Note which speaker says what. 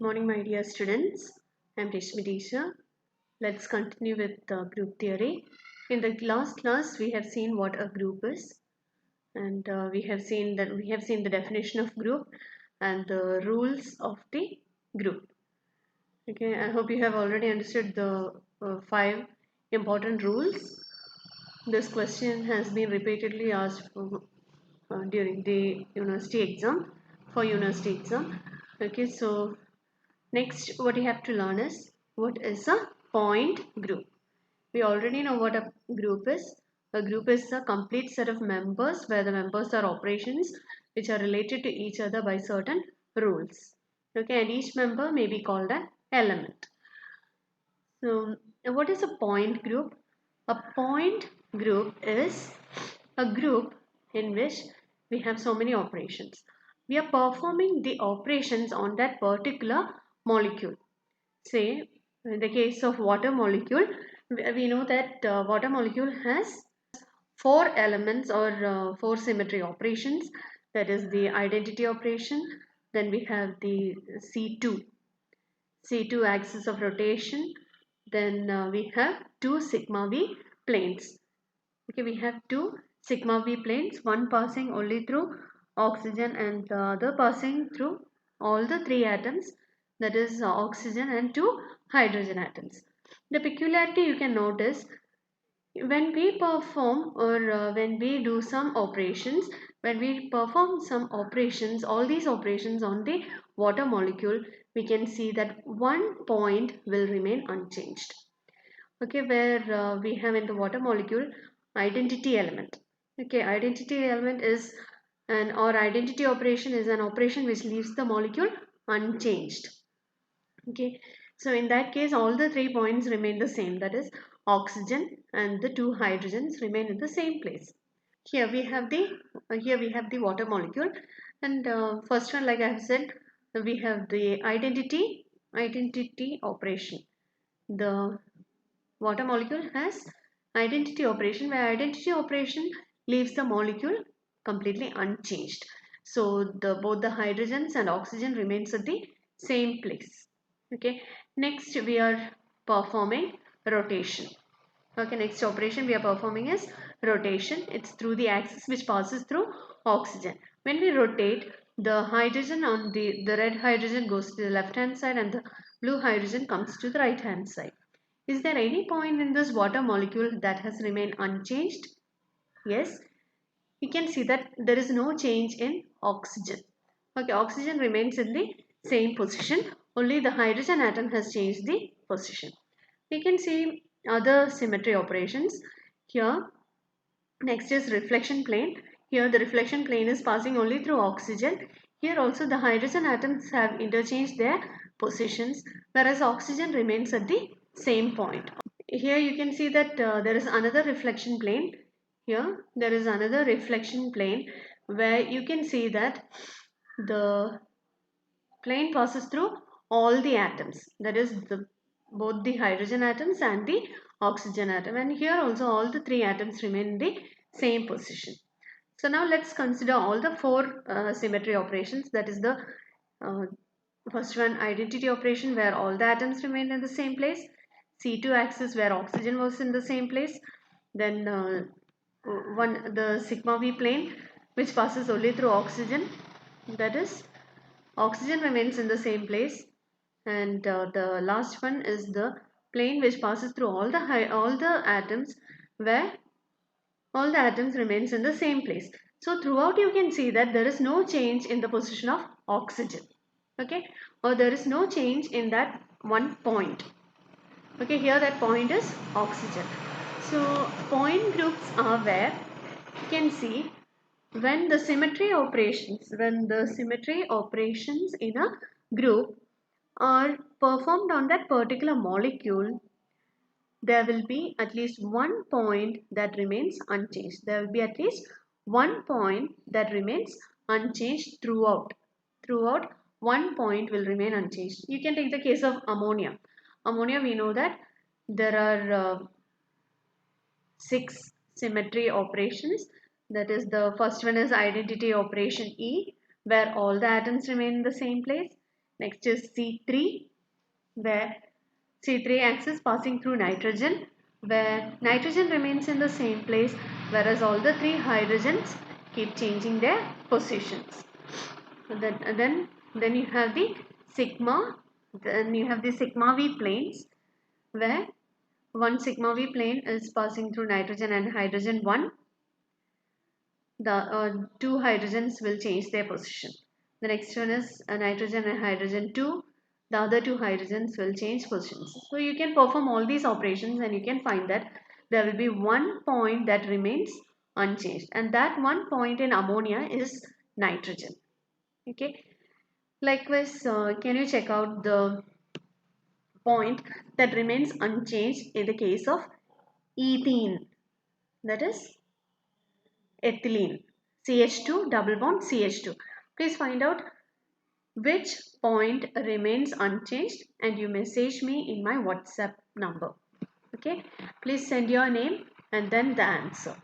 Speaker 1: morning, my dear students. I'm Rishmi Disha. Let's continue with group theory. In the last class, we have seen what a group is, and we have seen the definition of group and the rules of the group. Okay, I hope you have already understood the five important rules. This question has been repeatedly asked during the university exam for university exam. Okay, so next, what you have to learn is what is a point group. We already know what a group is. A group is a complete set of members where the members are operations which are related to each other by certain rules. Okay, and each member may be called an element. So, what is a point group? A point group is a group in which we have so many operations. We are performing the operations on that particular molecule. Say, in the case of water molecule, we know that water molecule has four elements or four symmetry operations. That is the identity operation. Then we have the C2 axis of rotation. Then we have two sigma v planes. Okay, we have two sigma v planes, one passing only through oxygen and the other passing through all the three atoms, that is oxygen and two hydrogen atoms. The peculiarity you can notice when we perform or when we do some operations, when we perform some operations, all these operations on the water molecule, we can see that one point will remain unchanged. Okay, where we have in the water molecule identity element. Okay, identity element is an or identity operation is an operation which leaves the molecule unchanged. Okay, so in that case all the 3 points remain the same, that is oxygen and the two hydrogens remain in the same place. Here we have the water molecule, and first one, like I have said, we have the identity operation. The water molecule has identity operation where identity operation leaves the molecule completely unchanged. So both the hydrogens and oxygen remains at the same place. Okay, next we are performing rotation. Okay, next operation we are performing is rotation. It's through the axis which passes through oxygen. When we rotate, the hydrogen on the red hydrogen goes to the left hand side and the blue hydrogen comes to the right hand side. Is there any point in this water molecule that has remained unchanged? Yes, you can see that there is no change in oxygen. Okay, oxygen remains in the same position, only the hydrogen atom has changed the position. We can see other symmetry operations. Here, next is reflection plane. Here the reflection plane is passing only through oxygen. Here also the hydrogen atoms have interchanged their positions, whereas oxygen remains at the same point. Here you can see that there is another reflection plane. Here there is another reflection plane where you can see that the plane passes through all the atoms, that is both the hydrogen atoms and the oxygen atom, and here also all the three atoms remain in the same position. So now let's consider all the four symmetry operations. That is the uh, first one, identity operation, where all the atoms remain in the same place. C2 axis where oxygen was in the same place. Then the sigma v plane which passes only through oxygen, that is oxygen remains in the same place, and the last one is the plane which passes through all the atoms where all the atoms remains in the same place. So throughout you can see that there is no change in the position of oxygen. Okay, or there is no change in that one point. Okay, here that point is oxygen. So point groups are where you can see when the symmetry operations in a group are performed on that particular molecule, there will be at least one point that remains unchanged. There will be at least one point that remains unchanged throughout. Throughout, one point will remain unchanged. You can take the case of ammonia. Ammonia, we know that there are six symmetry operations. That is, the first one is identity operation E, where all the atoms remain in the same place. Next is C3, where C3 axis passing through nitrogen, where nitrogen remains in the same place, whereas all the three hydrogens keep changing their positions. Then you have the sigma, then you have the sigma V planes, where one sigma V plane is passing through nitrogen and hydrogen 1. The two hydrogens will change their position. The next one is nitrogen and hydrogen 2. The other two hydrogens will change positions. So you can perform all these operations and you can find that there will be one point that remains unchanged, and that one point in ammonia is nitrogen. Okay. Likewise, can you check out the point that remains unchanged in the case of ethene, that is ethylene, CH2 double bond CH2. Please find out which point remains unchanged and you message me in my WhatsApp number. Okay, please send your name and then the answer.